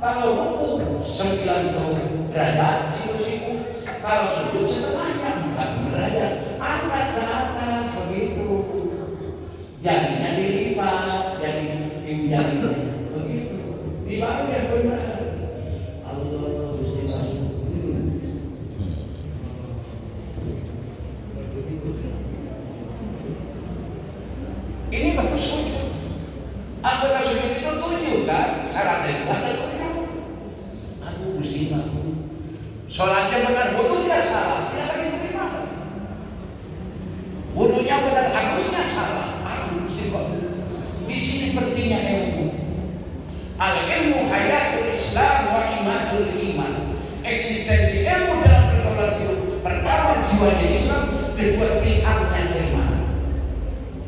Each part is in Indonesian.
Kalau ruku 90 derajat siku-siku, kalau sujud setengahnya 40 derajat, angkat ke atas begitu. Jadinya dilipat, jadi jadinya begitu. Dibawa yang benar. Allah Gusti Allah. Ini baru sujud. Apakah sujud itu 7 kan? Syaratnya itu ada 7. Aduh Gusti Allah. Sholatnya benar, wudunya salah, tidak akan diterima. Wudunya benar, harusnya salah. Aduh Gusti Allah. Di sini pentingnya ilmu. Al-ilmu hayatul Islam wa imadul iman. Eksistensi ilmu dalam pergaulan hidup. Pertama jiwanya Islam, kedua pihaknya keimanan.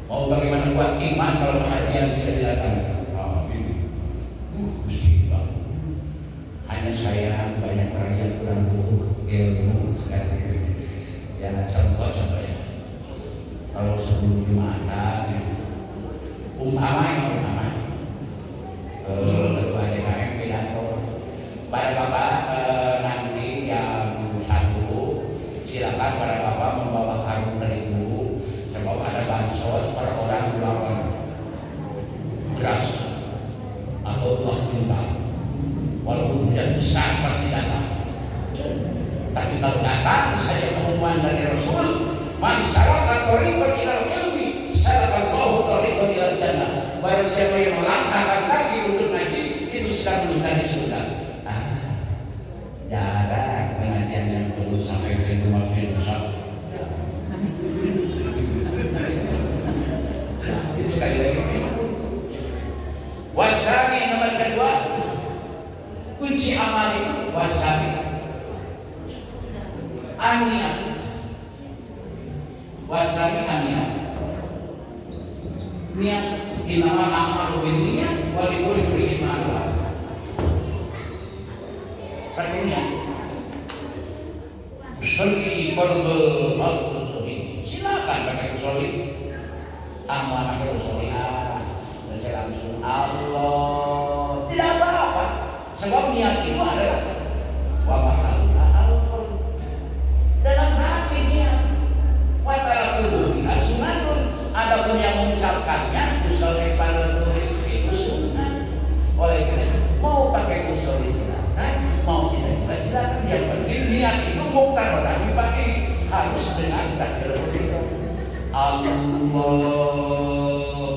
Mau bagaimana buat iman kalau perhatian tidak dilakukan? Gusti Allah. Hanya saya banyak orang yang kurang butuh ilmu sekarang ini. Ya contoh ya. Kalau sebelum Jumatan, umpama ketua DKM pidato pada Bapak nanti yang 1 silakan pada Bapak membawa karung dari ibu sebab ada bansos per orang melawan beras atau uang kuintal walaupun hujan besar pasti datang, tapi kalau datang saya pengumuman dari Rasul man salaka thariqan ilal ilmi salakallahu thariqan ilal jannah. Barang siapa yang melangkahkan kaki untuk ngaji itu sedang menuju surga. Jarang pengajian yang perlu sampai ke masjid besar. Itu sekali lagi. Wasami nomor kedua, kunci amal itu wasami. Aniat. Wasami aniat. Niat. Inama amal binniat wa likulli imrin ma nawa. Artinya sholli fardhu al-sholli. Silakan pakai sholli. Amal pakai sholli baca langsung Allah. Tidak apa-apa. Sebab niat itu adalah wa ma'alna al-qalb. Dalam hati niat. Wa talaqqu biha sunnatun. Adapun yang mengucapkannya usolli fardhu itu sunnah. Oleh karena mau pakai usolli silakan, mau tidak juga silakan. Yang penting niat itu bukan orang dipakai, harus dengan takbiratul ihram. Allah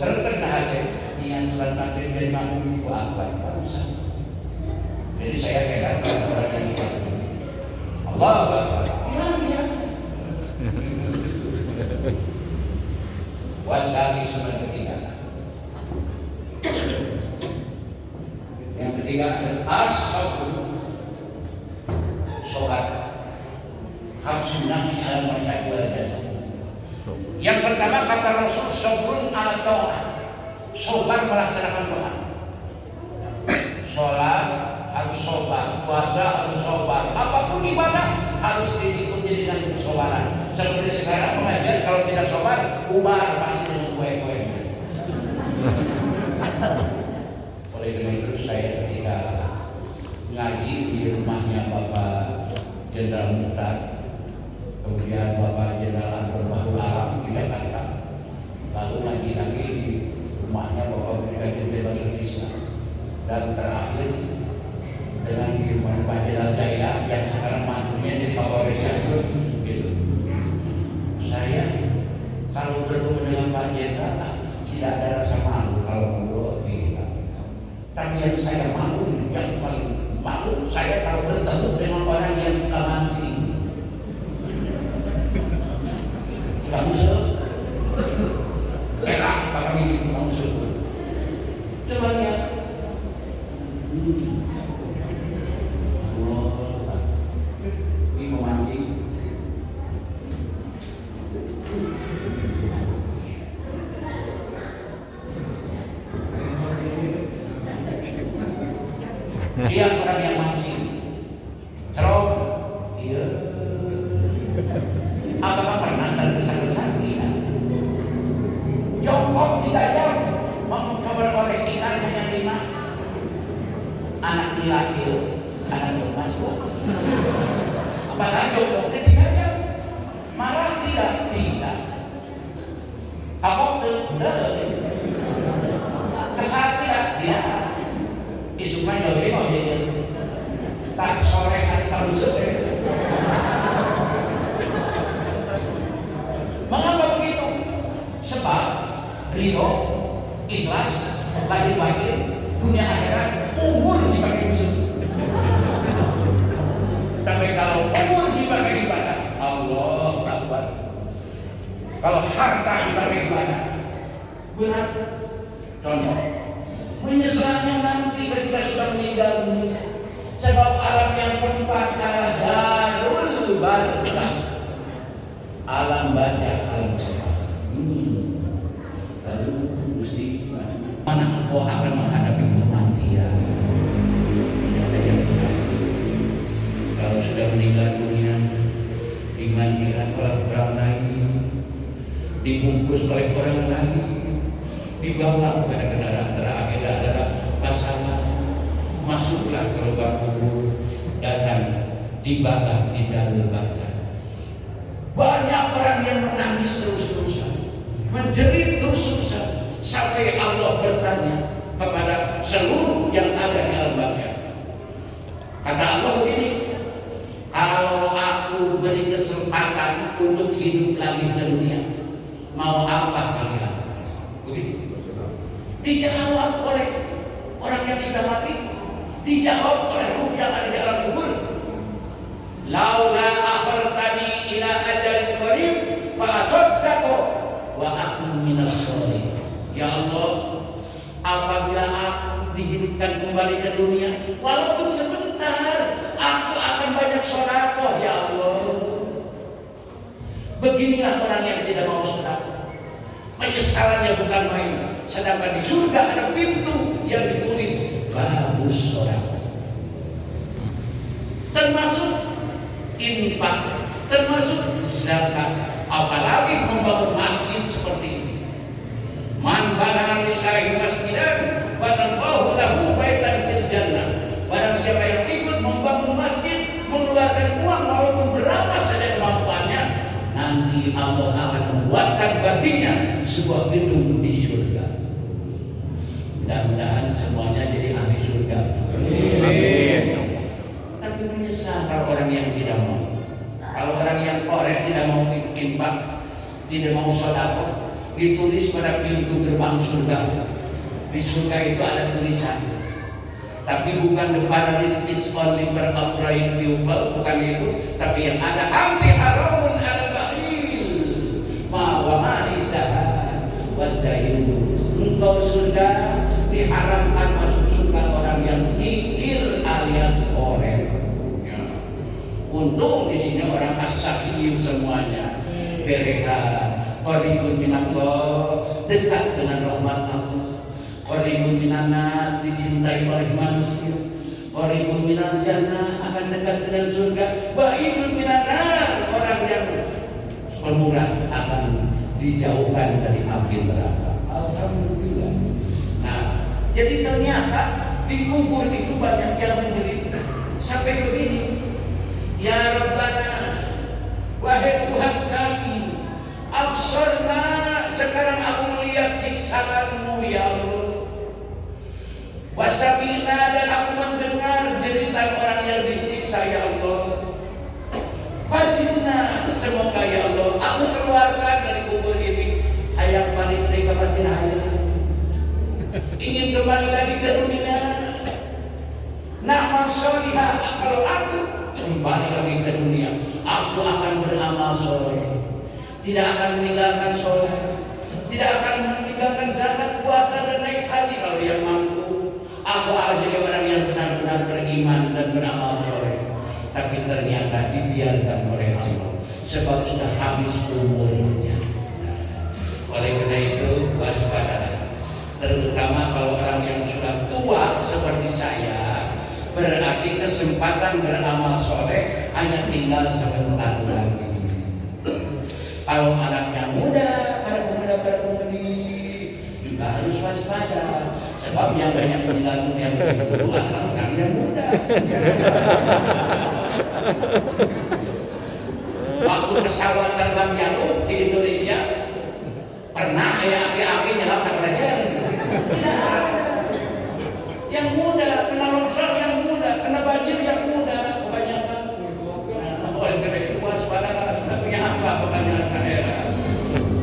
terkena hati niat sholat maghrib dan makmum itu apa? Jadi saya heran pada orang yang sholat Allah Akbar. Gimana niat? Wasali sunnah ketiga. Yang ketiga adalah as-sabr. Sobat hafsun nafsi ala masyaqi wal jazaa. Yang pertama kata Rasul sabrun ala ta'ah. Sobat melaksanakan doa. Sholat harus sobat, puasa harus sobat, apapun ibadah harus diikuti dengan kesobaran. Seperti sekarang pengajian kalau tidak sobat, bubar pasti dengan kue-kuenya. Oleh karena itu saya ketika ngaji di rumahnya Bapak Jenderal Mukhtar, kemudian Bapak Jenderal Anwar Bahru Alam di Jakarta, lalu ngaji lagi di rumahnya Bapak Brigadir Jenderal Sutisna, dan terakhir dengan di rumah Pak Jenderal Jaya yang sekarang mantunya jadi Kapolres Cianjur. Saya kalau bertemu dengan Pak Jenderal tidak ada rasa malu kalau ngobrol di kita. Tapi yang saya malu, yang paling malu saya kalau bertemu dengan orang yang suka mancing. Kamu enak kalau ini kamu sebut. Coba lihat. Ini memancing. Dia orang yang mancing. Kalau iya, apakah pernah tergesa-gesa? Tidak. Jongkok tidak jauh, mau kabar oleh ikan hanya 5. anak laki, anak emas. Apakah jodohnya tidak ada? Marah tidak? Tidak. Apa tidak? Kesal tidak? Tidak. Isuknya jauh mau jadi. Tak sore hari baru sore. Mengapa begitu? Sebab ridho, ikhlas, lahir-batin, dunia akhirat, umur dipakai musuh. Tapi kalau umur dipakai ibadah, Allah Akbar. Kalau harta dipakai ibadah, berat. Contoh, menyesalnya nanti ketika sudah meninggal dunia. Sebab alam yang keempat adalah darul barzakh. Alam barzakh, alam keempat. Lalu Gusti, mana engkau akan menghadapi kematian? Tidak ada yang benar. Kalau sudah meninggal dunia, dimandikan oleh orang lain, dibungkus oleh orang lain, dibawa kepada kendaraan terakhir adalah pasangan. Masuklah ke lubang kubur, datang dibakar di dalam barzakh. Banyak orang yang menangis terus-terusan, menjerit terus-terusan, sampai Allah bertanya kepada seluruh yang ada di alam barzakh. Kata Allah begini, kalau aku beri kesempatan untuk hidup lagi di dunia, mau apa kalian? Begitu. Dijawab oleh orang yang sudah mati. Dijawab oleh ruh yang ada di alam kubur. Laula akhartani ila ajalin qarib fa asaddaqu wa akun minas sholihin. Ya Allah, apabila aku dihidupkan kembali ke dunia, walaupun sebentar, aku akan banyak sedekah, ya Allah. Beginilah orang yang tidak mau sedekah. Penyesalannya bukan main. Sedangkan di surga ada pintu yang ditulis bagus sedekah, termasuk infak, termasuk zakat, apalagi membangun masjid seperti ini. Man bana lillahi masjidan banallahu lahu baitan fil jannah. Barang siapa yang ikut membangun masjid, mengeluarkan uang walaupun berapa saja kemampuannya, nanti Allah akan membuatkan baginya sebuah gedung di surga. Mudah-mudahan semuanya jadi ahli surga. Amin. Tapi menyesal kalau orang yang tidak mau. Kalau orang yang korek tidak mau infak, tidak mau sedekah, ditulis pada pintu gerbang surga. Di surga itu ada tulisan. Tapi bukan the paradise is only for upright people, bukan itu. Tapi yang ada anti haramun ala bakhil, ma wa manisaha wa dayus. Engkau surga diharamkan masuk surga orang yang kikir alias korek. Ya. Untung di sini orang as-sahih semuanya. Berehat, qaribun minallah, dekat dengan rahmat Allah. Qaribun minanas, dicintai oleh manusia. Qaribun minal jannah, akan dekat dengan surga. Ba'idun minanar, orang yang pemurah akan dijauhkan dari api neraka. Alhamdulillah. Nah, jadi ternyata di kubur itu banyak yang menjerit sampai begini. Ya Rabbana, wahai Tuhan kami, absarna, sekarang aku melihat siksaanmu ya Allah. Wasamina, dan aku mendengar jeritan orang yang disiksa ya Allah. Fajidna, semoga ya Allah aku keluarkan dari kubur ini. Hayang balik dari kapasir hayang, ingin kembali lagi ke dunia. Na'mal sholihah, kalau aku kembali lagi ke dunia, aku akan beramal soleh, tidak akan meninggalkan soleh, tidak akan meninggalkan zakat, puasa dan naik haji kalau yang mampu. Aku akan jadi orang yang benar-benar beriman dan beramal soleh. Tapi ternyata dibiarkan oleh Allah, sebab sudah habis umurnya. Oleh karena itu waspadalah, terutama kalau orang yang sudah tua seperti saya, berarti kesempatan beramal soleh hanya tinggal sebentar lagi. Kalau anaknya muda, para pemuda-pemudi juga harus waspada, sebab Sebab yang banyak meninggal dunia begitu adalah orang yang muda. Waktu pesawat terbang jatuh di Indonesia, pernah api-api nyala tak lecet? Tidak ada. Yang muda, kena longsor yang muda, kena banjir yang muda, kebanyakan. Nah, oleh karena itu waspada, sudah punya apa pekerjaan daerah?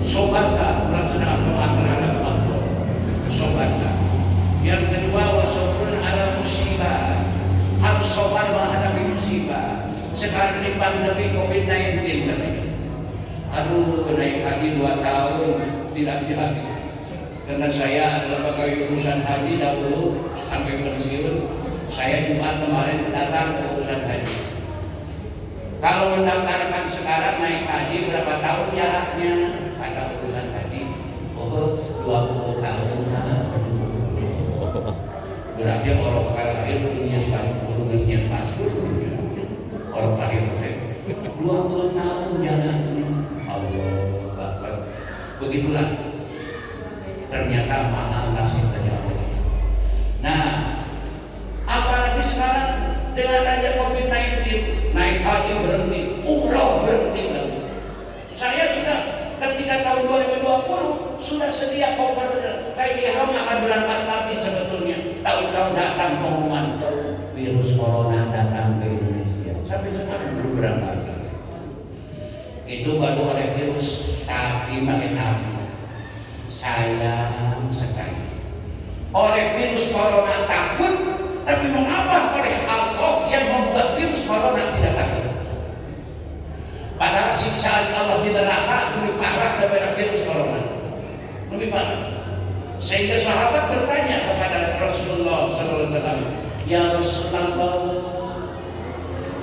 Sobatlah melaksanakan doa terhadap Allah. Sobatlah. Yang kedua, wasobrun ala musibah. Harus sobat menghadapi musibah. Sekarang ini pandemi COVID-19 katanya. Aduh, naik haji 2 tahun tidak jadi. Karena saya adalah pegawai urusan haji dahulu sampai pensiun. Saya Jumat kemarin datang ke urusan haji. Kalau mendaftarkan sekarang naik haji berapa tahun jaraknya? Pada urusan haji, 20 tahun lah. Berarti orang bakal lahir dunia sekarang urusnya paspor dunia. Orang lahir 20 tahun jaraknya. Allah Akbar. Begitulah. Ternyata mahal nasibnya Allah. Nah, apalagi sekarang dengan adanya COVID-19, naik haji berhenti, umroh berhenti lagi. Saya sudah ketika tahun 2020 sudah sedia koper kayak di Haram akan berangkat lagi sebetulnya. Tahu-tahu datang pengumuman virus corona datang ke Indonesia. Sampai sekarang belum berangkat lagi. Itu baru oleh virus, tapi makin tapi. Sayang sekali. Oleh virus corona takut, tapi mengapa oleh Allah yang membuat virus corona tidak takut? Padahal siksaan Allah di neraka lebih parah daripada virus corona. Lebih parah. Sehingga sahabat bertanya kepada Rasulullah SAW, ya Rasulullah,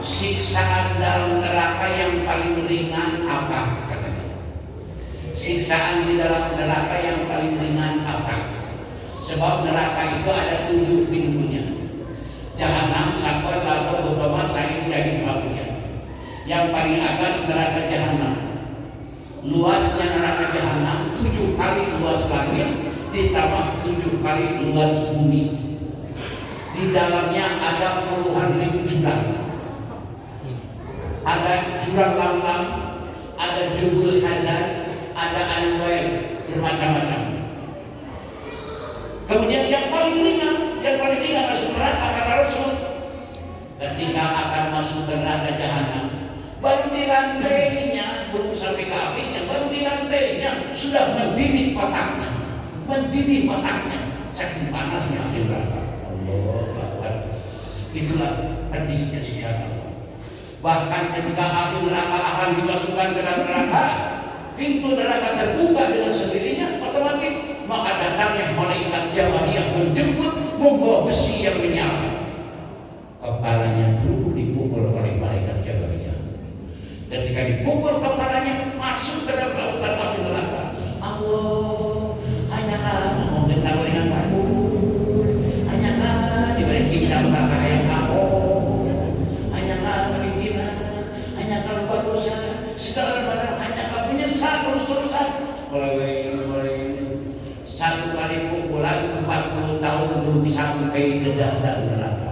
siksaan dalam neraka yang paling ringan apa? Siksaan di dalam neraka yang paling ringan apa? Sebab neraka itu ada 7 pintunya. Jahanam, sakor, labor, utama, sa'id, jahim, makunya. Yang paling atas neraka jahanam. Luasnya neraka jahanam 7 kali luas langit, ditambah 7 kali luas bumi. Di dalamnya ada puluhan ribu jurang. Ada jurang lam-lam, ada jubul hazan, ada anwar, bermacam-macam. Kemudian yang paling ringan masuk neraka kata Rasul, ketika akan masuk ke neraka jahanam, baru di lantainya, belum sampai ke apinya, baru di lantainya sudah mendidih otaknya, saking panasnya api neraka. Allah Akbar. Itulah pedihnya sejarah. Bahkan ketika api neraka akan dimasukkan ke dalam neraka, pintu neraka terbuka dengan sendirinya, otomatis maka datangnya malaikat Jabariyah menjemput membawa besi yang menyala. Kepalanya dulu dipukul oleh malaikat Jabariyah. Ketika dipukul kepalanya, masuk ke dalam lautan api neraka. Allah, hanyalah mungkin dengan batu, hanyalah diberi kisah neraka yang aku, hanyalah berikinan, hanyalah lupa dosa, segala barang hanyalah menyesal terus-terusan. Satu kali pukulan 40 tahun belum sampai ke dasar neraka.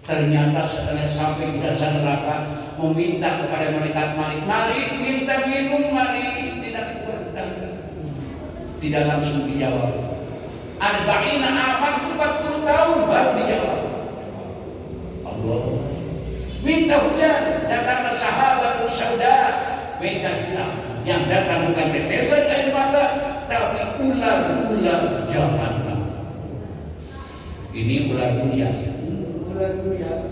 Ternyata setelah sampai ke dasar neraka, meminta kepada malaikat Malik, minta minum, Malik tidak kuat, tidak langsung dijawab. Arba'ina aman 40 tahun baru dijawab. Allah. Minta hujan, datanglah sahabat sauda, minta hitam. Yang datang bukan tetesan air mata, tapi ular-ular jahanam. Ini ular dunia. Ular dunia.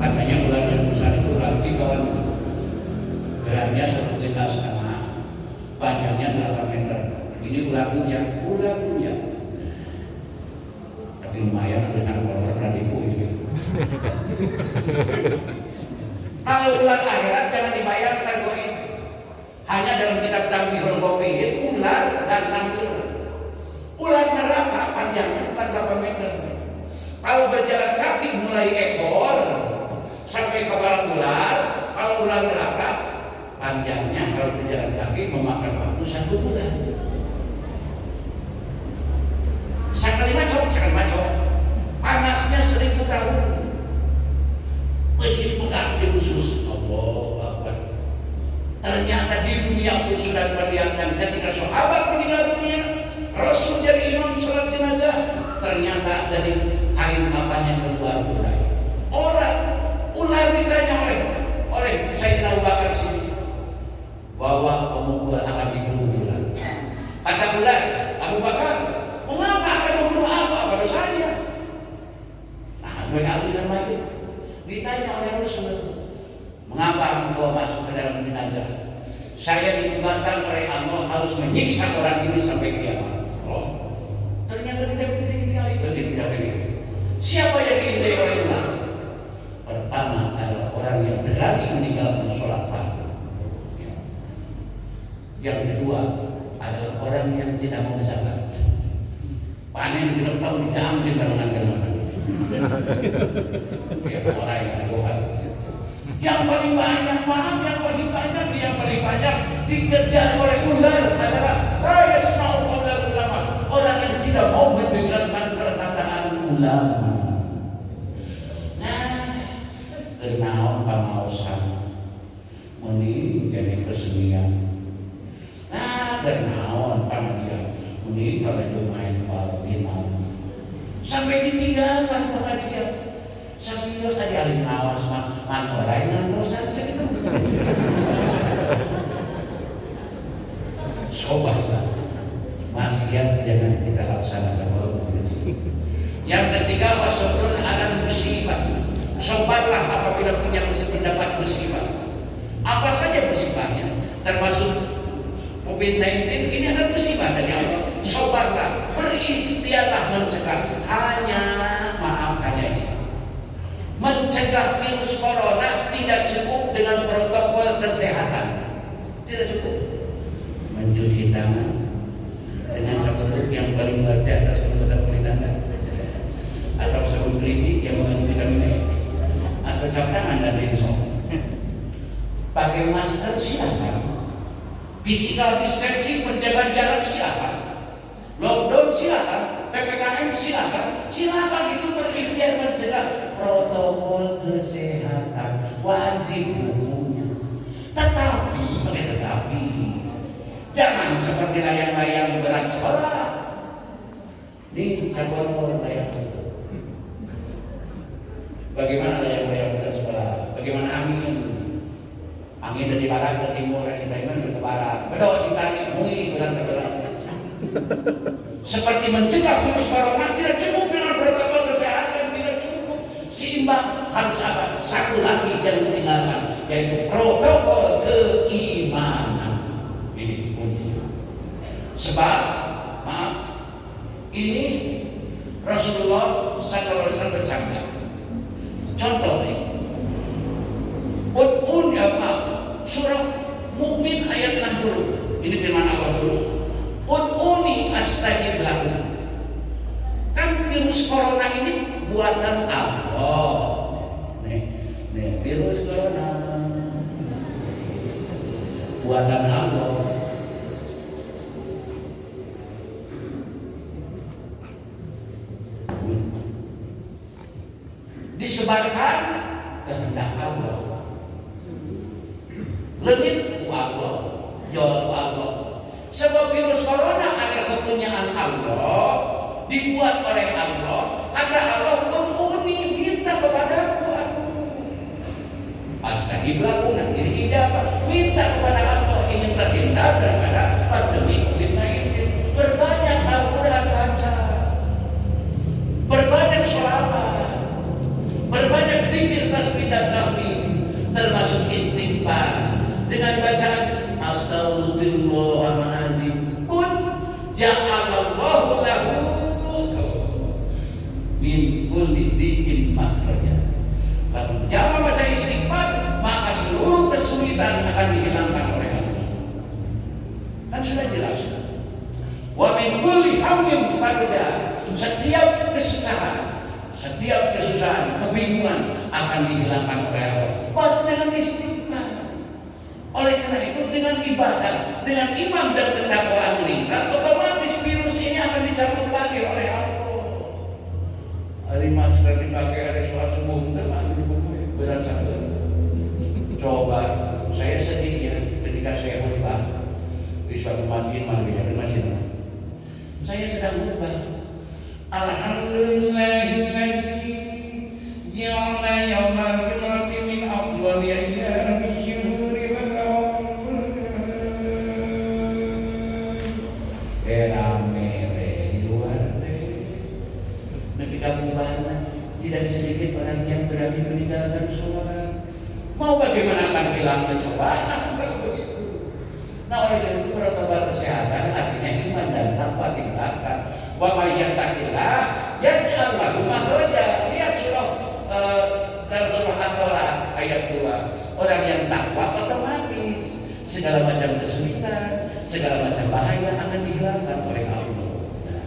Katanya ular yang besar itu ular piton. Beratnya 1,5 meter, panjangnya 8 meter. Ini ular dunia. Tapi lumayan dengan kolor radipu gitu. Kalau ular akhirat jangan dibayangkan goib. Hanya dalam kitab Tambihul Ghafirin ular dan namir. Ular neraka panjangnya bukan 8 meter. Kalau berjalan kaki mulai ekor sampai kepala ular, kalau ular neraka panjangnya kalau berjalan kaki memakan waktu 1 bulan. Sekali macam, panasnya 1000 tahun. Masjid pegang di khusus, Allahu Akbar. Ternyata di dunia pun sudah diperlihatkan ketika sahabat meninggal dunia, Rasul jadi imam sholat jenazah, ternyata dari kain kafannya keluar ular. Ular ditanya oleh Sayyidina Abu Bakar sini bahwa pemukul akan dibunuh ular. Kata ular, Abu Bakar, mengapa akan membunuh apa dosanya? Nah, mereka harus maju. Ditanya oleh Rasul, mengapa engkau masuk ke dalam jenazah? Saya ditugaskan oleh Allah harus menyiksa orang ini sampai kiamat. Oh, ternyata tidak pilih. Siapa yang diintai oleh ular? Pertama adalah orang yang berani meninggalkan sholat fardu. Yang kedua adalah orang yang tidak mau zakat. Panen tidak tahu diambil dengan gelap. Ya, orang yang Tuhan. Yang paling banyak paham, yang paling banyak dikejar oleh ular adalah ulama. Orang yang tidak mau mendengarkan perkataan ulama. Kenaon pamaosan meni jadi kesenian. Kenaon pamadia meni kalau main bal pinang. Sampai ditinggalkan pengajian. Sampai dia tadi alih awas mantorai nantosan segitu. Sobatlah, maksiat jangan kita laksanakan walaupun kecil. Yang ketiga, wasabrun ala musibah. Sobatlah apabila punya mendapat musibah. Apa saja musibahnya, termasuk COVID-19 ini adalah musibah dari Allah. Sobatlah, berikhtiarlah mencegah. Hanya ini. Mencegah virus corona tidak cukup dengan protokol kesehatan. Tidak cukup. Mencuci tangan dengan sabun yang paling luar di atas kebutuhan kulit atau sabun kelidi yang mengandung vitamin E, atau cap tangan dan rinso. Pakai masker silakan. Physical distancing, menjaga jarak silakan. Lockdown silakan. PPKM silakan itu berikhtiar mencegah. Protokol kesehatan wajib hukumnya. Tetapi jangan seperti layang-layang berat sebelah. Ini cabang layang. Bagaimana layang-layang berat sebelah? Bagaimana angin? Angin dari barat ke timur, angin dari timur ke barat. Bedo sintani mui berat sebelah. Seperti mencegah virus corona tidak cukup dengan protokol kesehatan, tidak cukup. Seimbang harus apa? Satu lagi yang ditinggalkan, yaitu protokol keimanan. Ini kuncinya. Sebab, ini Rasulullah SAW bersabda. Contoh nih, surah Mukmin ayat 60. Ini firman Allah dulu. Ud'uni astajib lakum. Kan virus corona ini buatan Allah. Nih virus corona buatan Allah. Disebarkan kehendak Allah. Legit Allah, jual Allah. Sebab virus corona adalah kepunyaan Allah, dibuat oleh Allah. Kata Allah, "Ud'uni, minta kepadaku aku." Astajib lakum, nanti diijabah. Minta kepada Allah, ingin terhindar daripada pandemi COVID-19. Berbanyak Al-Quran baca, berbanyak sholawat, berbanyak zikir tasbih dan tahmid, termasuk istighfar dengan bacaan Astaghfirullahaladzim pun ja'alallahu lahu min kulli dhiqin makhraja. Lalu jangan baca istighfar, maka seluruh kesulitan akan dihilangkan oleh Allah. Kan sudah jelas. Wa min kulli hammin farja. Setiap kesusahan, kebingungan akan dihilangkan oleh Allah. Baca dengan istighfar. Oleh karena itu dengan ibadah, dengan iman dan ketakwaan meningkat, otomatis virus ini akan dicabut lagi oleh Allah. Lima sekali dipakai ada sholat subuh, berat sangat. Coba, saya sedih ya ketika saya khutbah di suatu masjid, saya sedang khutbah. Alhamdulillahilladzi ja'ala yaumal jum'ati min afdhali ayyami syuhuri wal rame di luar ketika khutbah tidak sedikit orang yang berani meninggalkan sholat. Mau bagaimana akan bilang mencoba? Nah, oleh karena itu protokol kesehatan artinya iman dan takwa tingkatkan. Wa may yattaqillah yaj'al lahu makhraja. Lihat dalam surah At-Tolak ayat 2. Orang yang takwa otomatis segala macam kesulitan, segala macam bahaya akan dihilangkan oleh Allah. Nah,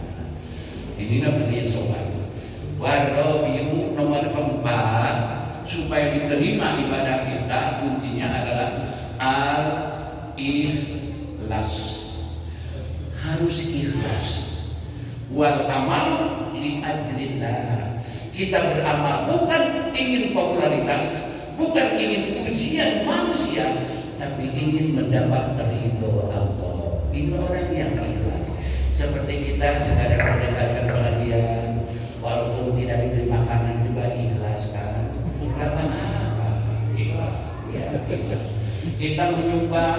inilah penting sobat. Warobiu nomor 4 supaya diterima ibadah kita, kuncinya adalah al-ikhlas. Harus ikhlas. Wal amalu li ajlillah. Kita beramal bukan ingin popularitas, bukan ingin pujian manusia, tapi ingin mendapat ridho Allah. Ini orang yang ikhlas. Seperti kita sekarang mendengarkan pengajian, walaupun tidak diberi makanan juga ikhlas kan? Gak apa-apa, ikhlas. Ya, ikhlas. Kita menyumbang,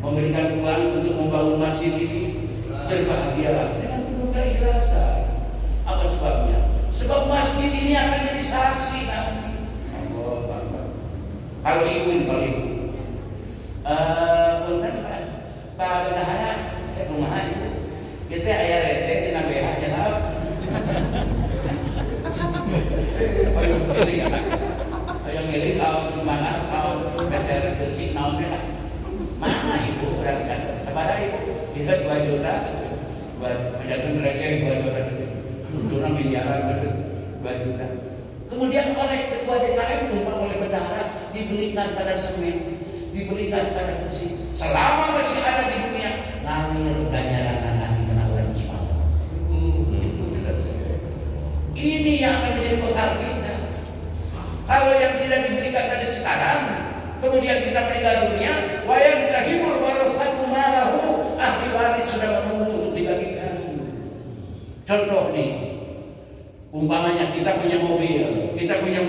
memberikan uang untuk membangun masjid ini, berbahagialah dengan penuh keikhlasan. Apa sebabnya? Sebab masjid ini akan jadi saksi nanti. Allah Akbar. Kalau ibu, punten Pak Bendahara, saya kumaha ibu. Kita aya rete dina BH jenab. Ayo ngiring kalau mana kalau PCR kesik naon teh. Mana ibu berangkat? Sabaraha ibu? Bisa 2 juta. Buat menjatuhkan receh 2 juta. Untuknya miliaran 2 juta. Kemudian oleh ketua DKM oleh bendahara dibelikan pada semen, dibelikan pada besi. Selama masih ada di dunia, ngalir ganjaran anak di mana orang semangat. Ini yang akan menjadi bekal kita. Kalau yang tidak diberikan tadi sekarang, kemudian kita meninggal dunia, wayang tahibul warasatu malahu, ahli waris sudah menunggu untuk dibagikan. Contoh nih, umpamanya kita punya mobil, kita punya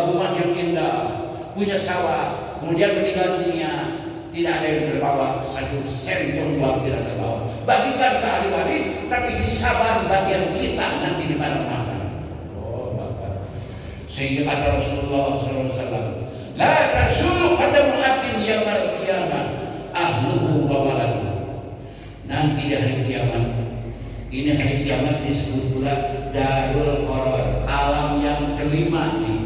rumah yang indah, punya sawah, kemudian meninggal dunia, tidak ada yang terbawa, 1 sen pun uang tidak terbawa. Bagikan ke ahli waris, tapi disabar bagian kita nanti di padang mahsyar. Oh, Bapak. Sehingga kata Rasulullah SAW, la tasulu qadamu abdin yaumil qiyamah ahluhu wa waladuhu. Nanti di hari kiamat, ini hari kiamat disebut pula Darul Qarar, alam yang kelima nih,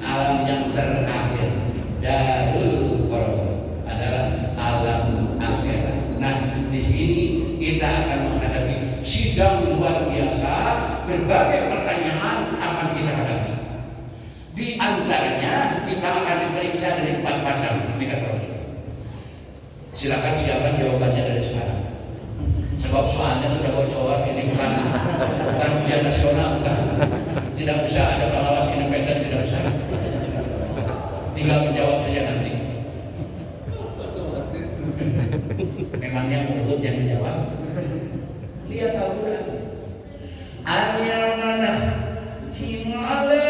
alam yang terakhir. Darul Qarar adalah alam akhirat. Nah, di sini kita akan menghadapi sidang luar biasa, berbagai pertanyaan akan kita hadapi. Di antaranya kita akan diperiksa dari 4 macam. Ini kata Rasul. Silakan siapkan jawabannya dari sekarang. Sebab soalnya sudah bocor, ini bukan ujian nasional, bukan. Tidak bisa ada pengawas independen, tidak bisa. Tinggal menjawab saja nanti. Memangnya mulut yang menjawab? Lihat Al-Quran. Al-Yawma Cimale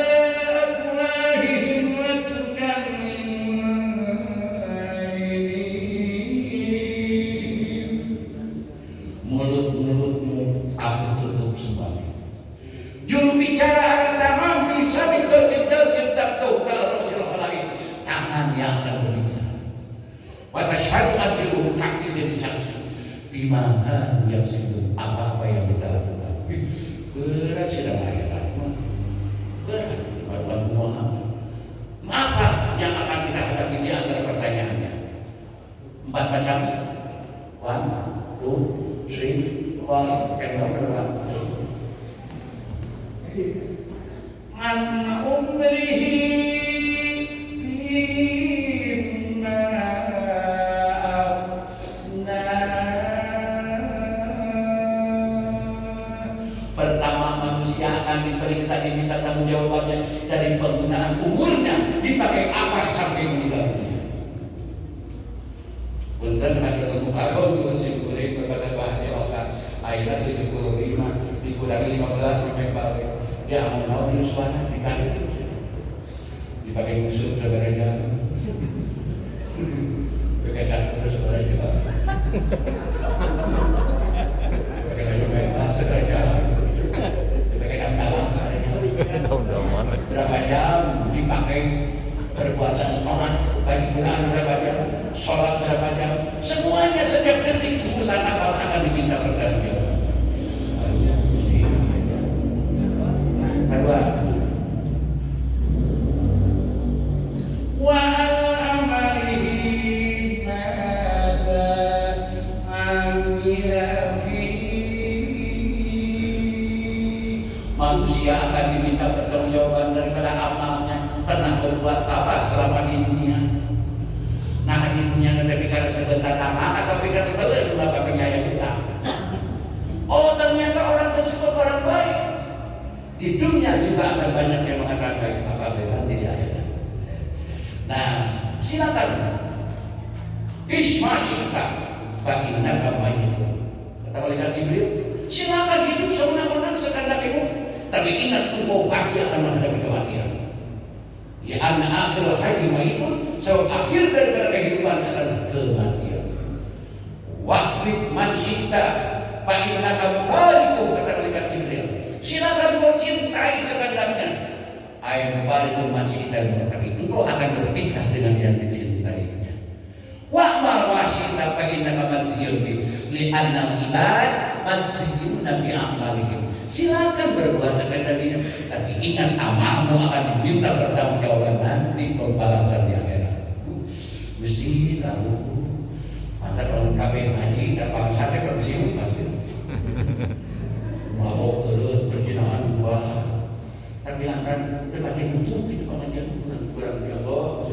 mulut-mulutmu aku tutup semuanya. Juru bicara akan tamam bisa kita tukar lain. Tangan yang akan berbicara. Watasyhadu annahu kaki jadi saksi. Bimaha yang situ apa-apa yang kita lakukan. Berat sedang akhirat mah. Berat Tuhan Muhammad. Apa yang akan kita hadapi di antara pertanyaannya? 4 macam. 1, 2, 3, 4, and number 1. An umrihi fima Pertama, manusia akan diperiksa, diminta tanggung jawabannya dari penggunaan umurnya, dipakai apa sampai meninggal dunia. Punten ada temu karon guru sim kuring kepada bahaya otak ayeuna 75 dikurangi 15 sampai balik. Dia mau naon Yuswana dikali dipakai musuh sabaranya. Kekecak terus sabaranya. Pakai lagi main bahasa saja. Berapa jam dipakai perbuatan sholat, bagi gunaan berapa jam, sholat berapa jam, semuanya setiap detik urusan apa akan diminta pertanggungjawaban. Kedua, wa amalihi mada amilaki. Manusia akan diminta pertanggungjawaban daripada amalnya pernah berbuat apa selama di dunia. Nah di dunia nanti pikir sebentar lama atau pikir sebelah dua penyayang kita. Oh ternyata orang tersebut orang baik. Di dunia juga akan banyak yang mengatakan baik apabila nanti di akhirat. Nah silakan. Isma syita bagaimana kamu itu. Kata malaikat Jibril, silakan hidup semenang-menang sekehendakmu. Tapi ingat engkau pasti akan menghadapi kematian. Ya anna akhirul hayy maitun, sebab akhir daripada kehidupan adalah kematian. Wahid man syi'ta fa innaka mubariku, kata malaikat Jibril. Silakan kau cintai sekadangnya. Ai mubariku man syi'ta, tapi engkau akan berpisah dengan yang dicintainya. Wa ma wasyita fa innaka mansiyun li anna ibad mansiyun bi amalihim. Silakan berbuat sekadangnya, tapi ingat amalmu akan diminta pertanggungjawaban nanti pembalasan di akhirat. Mesti tahu. Mata kalau kabeh ngaji dan bangsa teh pensiun pasti. Mabok terus perjinaan buah. Tapi lantaran tempat butuh gitu pengajian kurang ya Allah.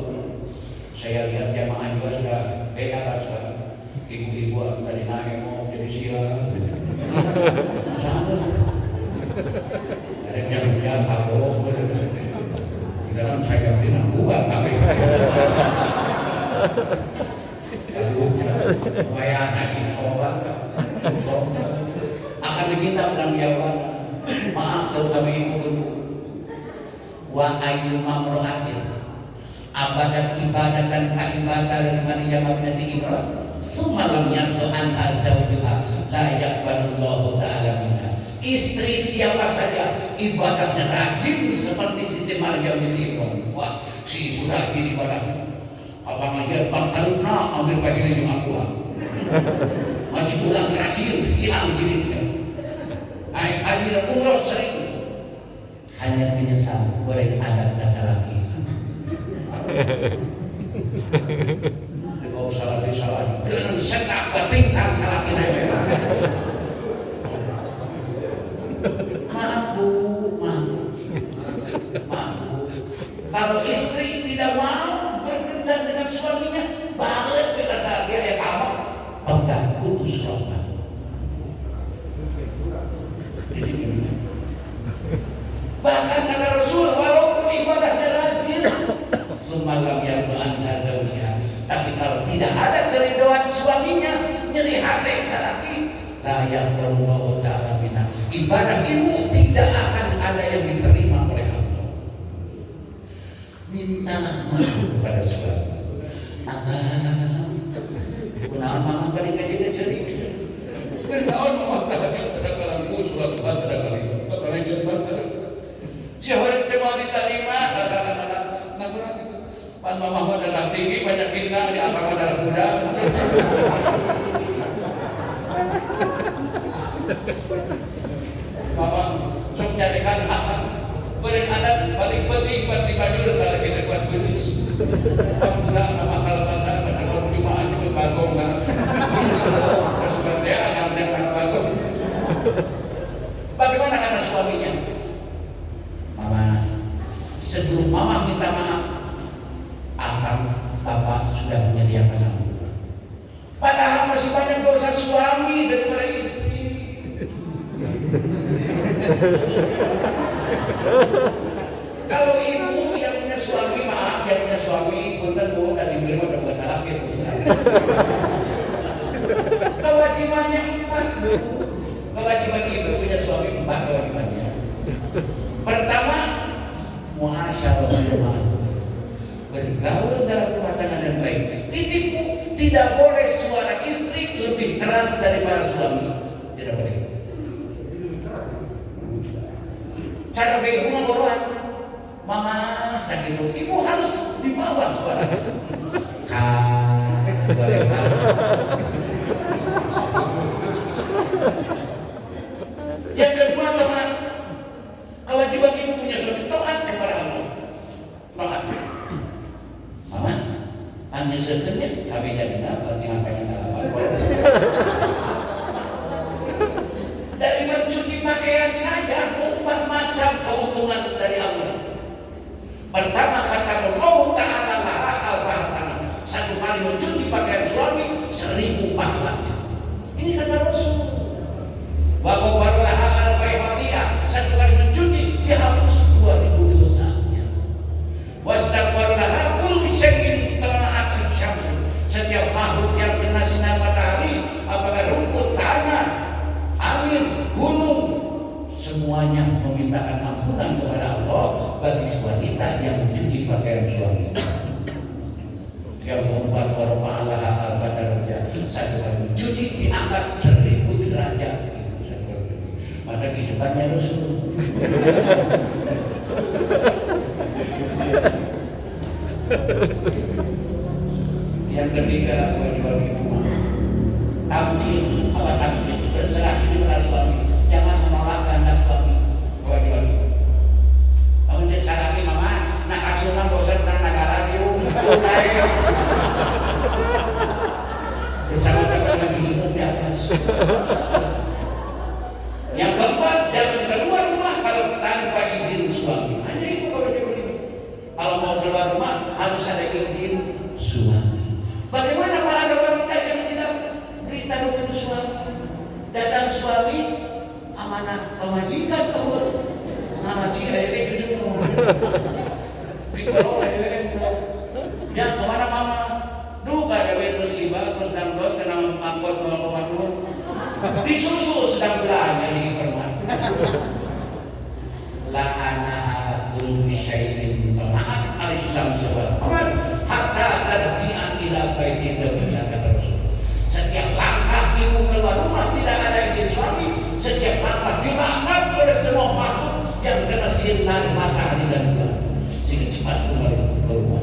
Saya lihat jamaah juga sudah beda kan sekarang. Ibu-ibu tadi naik mau jadi siang. Jangan. Ada yang tabok, di dalam saya ganti nangguan tapi supaya nasi sobat akan diminta penanggung maaf terutama ibu-ibu. Wa ayyu mamro'atin abadat ibadatan ka'ibadatan man yamabnati Ibrahim sumalam yanto anha zawjuha la yaqbalullahu ta'ala minha. Istri siapa saja ibadahnya rajin seperti Siti Maryam binti Imran. Wah, si ibu rajin ibadah. Abang aja Bang Haruna ambil bagian yang aku. Haji pulang rajin hilang dirinya. Naik haji dan umroh sering. Hanya menyesal goreng adat kasar lagi. Kau salah disalah. Dengan senang ketingsan salah kita. Maaf. Kalau istri tidak mau berkencan dengan suaminya, banget kita saat dia yang kamu pegang putus rohkan. Bahkan kata Rasul, walaupun ibadahnya rajin, semalam yang berantar jauhnya, tapi kalau tidak ada keridhaan suaminya, nyeri hati salaki, layak Allah Ta'ala bina. Ibadah ibu tidak akan ada yang diterima oleh Allah. Mintalah maaf kepada suami. Kenaon mama kali ngaji cerik. Kenaon mama kali terakalanmu surat badra kali. Katanya dia badra. Siapa yang mau diterima katakan anak pan mama darah tinggi banyak kita di agama darah muda. Mama sok jadikan akan beri adat balik penting buat dikajur salah kita buat budis. Alhamdulillah nama kalpasan kalau jumaan itu bagong kan. Terus dia akan dengan bagong. Bagaimana kata suaminya? Mama, sebelum mama minta maaf, akan bapak sudah menyediakan ampunan. Padahal masih banyak dosa suami daripada istri. Kalau ibu yang punya suami, maaf, yang punya suami, punten Bu, kasih beli mah buat salah gitu. Kewajibannya 4 Bu. Kewajiban ibu punya suami 4 kewajibannya. Pertama, muasyaratul ma'ruf. Bergaul dalam rumah tangga dan baik. Titik Bu, tidak boleh suara istri lebih keras daripada suami. Tidak boleh. Cara ibu ngoroan, mama sakit, ibu harus dibawa suara. Boleh Pak. Yang kedua, mama, kewajiban ibu punya suami taat kepada Allah. Taat. Mama, anda sebenarnya kami jadi apa? Jangan pengen apa? Dari mencuci pakaian saja 4 macam keuntungan dari Allah. Pertama kata Allah Ta'ala laha al-bahasana. 1 kali mencuci pakaian suami 1000 pahalanya. Ini kata Rasul. Wa qabarulaha al-bayhatiyah. 1 kali mencuci dihapus 2000 dosanya. Wastaghfarulaha kullu syai'in tala'at asy-syams. Setiap makhluk yang kena sinar matahari, apakah rumput, tanah, angin, gunung, semuanya memintakan ampunan kepada Allah bagi wanita yang mencuci pakaian suami. Yang keempat, warfa'alaha al-qadarja. 1 kali mencuci diangkat 1000 derajat. Maka kehidupannya Rasul. Yang ketiga, kewajiban ibu tamkin, apa tamkin, berserah diri pada suami, jangan menolak kehendak suami. Kewajiban ibu. Kamu cek salaki mama, nak kasuna bosan nang negara yuk, naik. Bersama-sama dengan cucu di atas. Yang keempat, jangan keluar rumah kalau tanpa izin suami. Hanya itu kewajiban ibu. Kalau mau keluar rumah harus ada izin suami. Bagaimana kalau ada wanita yang tidak beritahu kepada suami? Datang suami, amanah pemajikan keluar. Ngaji ayat cucu. Kalau ayat yang kemana mama? Duh kada wetus 5 atau 16 kena angkot 0,2. Disusul sedang belanja di hipermat. La'ana kullu syai'in ma'at al-syam sebab aman hatta tarji'an ila baiti zawjiyah kata Rasul. Setiap langkah ibu keluar rumah tidak ada izin suami, setiap langkah dilaknat oleh semua makhluk yang kena sinar matahari dan bulan, sehingga cepat kembali ke rumah.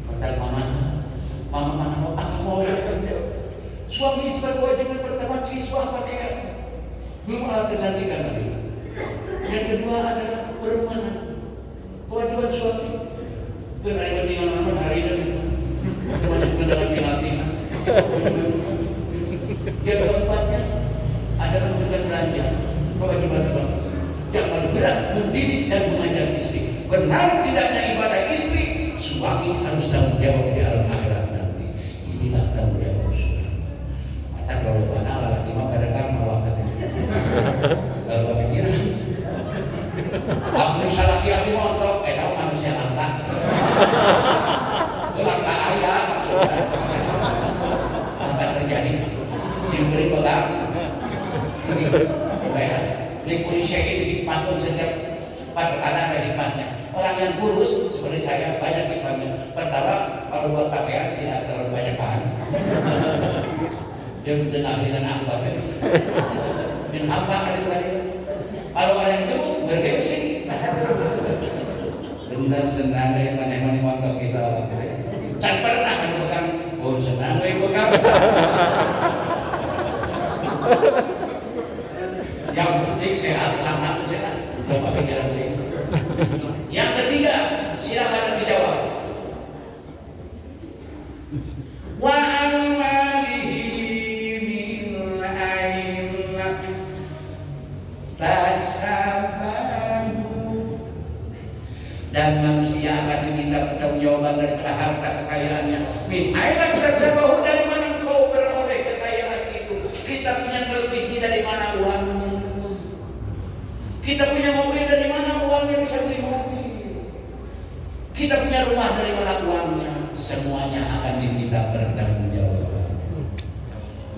Padahal mama mau kerja. Suami itu kewajiban pertama kiswah pakaian, belum alat kecantikan lagi. Yang kedua adalah perumahan. Kewajiban suami berada di mana hari dan termasuk dalam pelatihan. Yang keempatnya adalah memberikan belanja. Kewajiban suami yang paling berat mendidik dan mengajar istri. Benar tidaknya ibadah istri, suami harus tanggung jawab di alam akhirat nanti. Inilah tanggung jawab suami. Maka kalau mana lagi mah pada kamu waktu kalau kepikiran aku salah hati montok, tahu manusia lantak. Itu lantak ayah maksudnya. Lantak terjadi. Simpeli pegang. Baiklah. Likuli syai'in hikmatun, setiap perkara ada hikmatnya. Orang yang kurus seperti saya banyak hikmatnya. Pertama, kalau buat pakaian tidak terlalu banyak bahan. Dia dengan dengan angkot itu. Dan hampa kali tadi. Kalau orang yang gemuk bergengsi. Benar senang yang mana-mana montok kita waktu itu. Dan pernah kan pegang, oh senang yang pegang. Yang penting sehat, selamat, sehat. Coba pikiran ini. Yang ketiga, silakan nanti jawab. Wa amalihi min ainak tasabahu. Dan manusia akan diminta pertanggungjawaban daripada harta kekayaannya. Min ainak tasabahu, dari mana engkau beroleh kekayaan itu? Kita punya televisi, dari mana uangnya? Kita punya mobil, dari mana uangnya bisa beli mobil? Kita punya rumah, dari mana uangnya? Semuanya akan diminta pertanggungjawaban.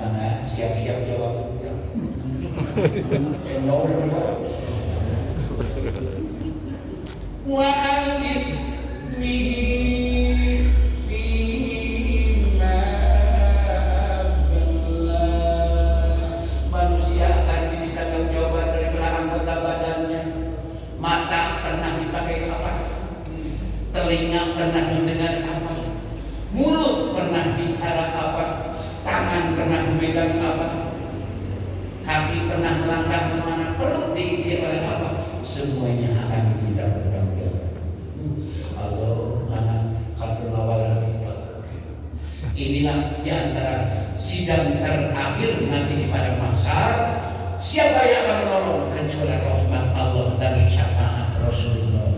Maka siap-siap jawabnya. Wa manusia akan diminta jawaban dari anggota badannya. Mata pernah dipakai apa? Telinga pernah mendengar apa? Mulut pernah bicara apa? Tangan pernah memegang apa? Kaki pernah melangkah kemana? Perut diisi oleh apa? Semuanya akan diminta pertanggungjawaban. Allah anak katul awal. Inilah diantara sidang terakhir nanti di padang mahsyar. Siapa yang akan menolong kecuali rahmat Allah dan syafaat Rasulullah.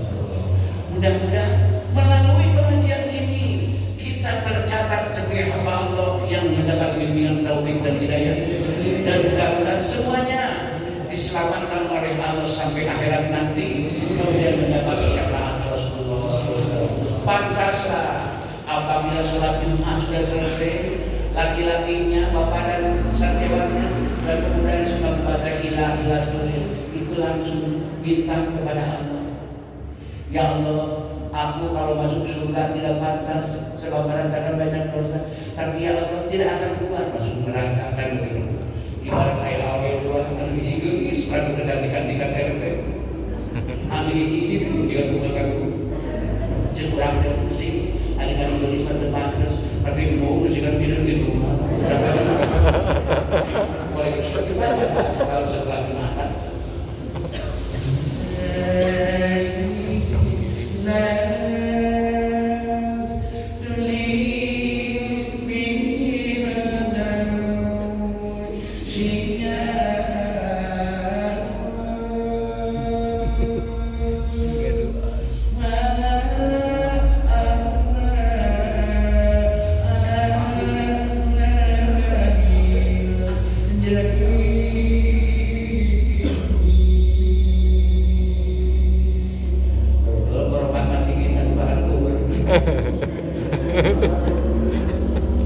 Mudah-mudahan melalui pengajian ini kita tercatat sebagai hamba Allah yang mendapat bimbingan taufik dan hidayah, dan mudah-mudahan semuanya diselamatkan oleh Allah sampai akhirat nanti, kemudian mendapat syafaat Rasulullah. Pantaslah apabila sholat Jumat sudah selesai, laki-lakinya, bapak dan santriwannya, dan kemudian sudah membaca ilah itu langsung minta kepada Allah, ya Allah, aku kalau masuk surga tidak pantas sebab merasakan banyak dosa, tapi ya Allah tidak akan keluar masuk neraka. Dan begitu ibarat air awet dua kan ini gelis lalu kecantikan di KTRT ambil ini dulu dia tunggalkan dulu jekurang dan pusing adik-adik gelis pada pantas tapi mau kesikan video gitu dapat boleh sudah dibaca kalau setelah dimakan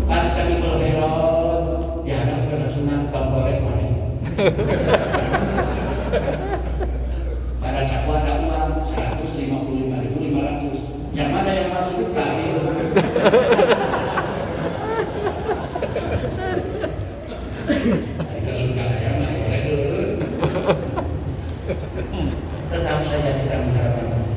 pas kami berherot dihadap ke Sunan Tombolet mana pada saku ada uang 155.500 yang mana yang masuk kami kita suka ya nggak boleh dulu tetap saja kita mengharapkan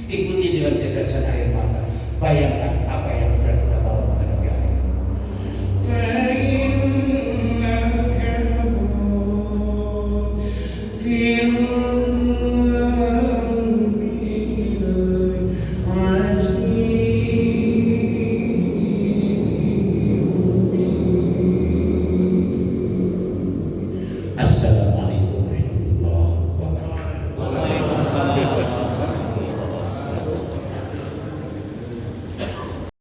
ikuti dengan tetesan air mata. Bayangkan apa yang sudah kita bawa menghadapi air.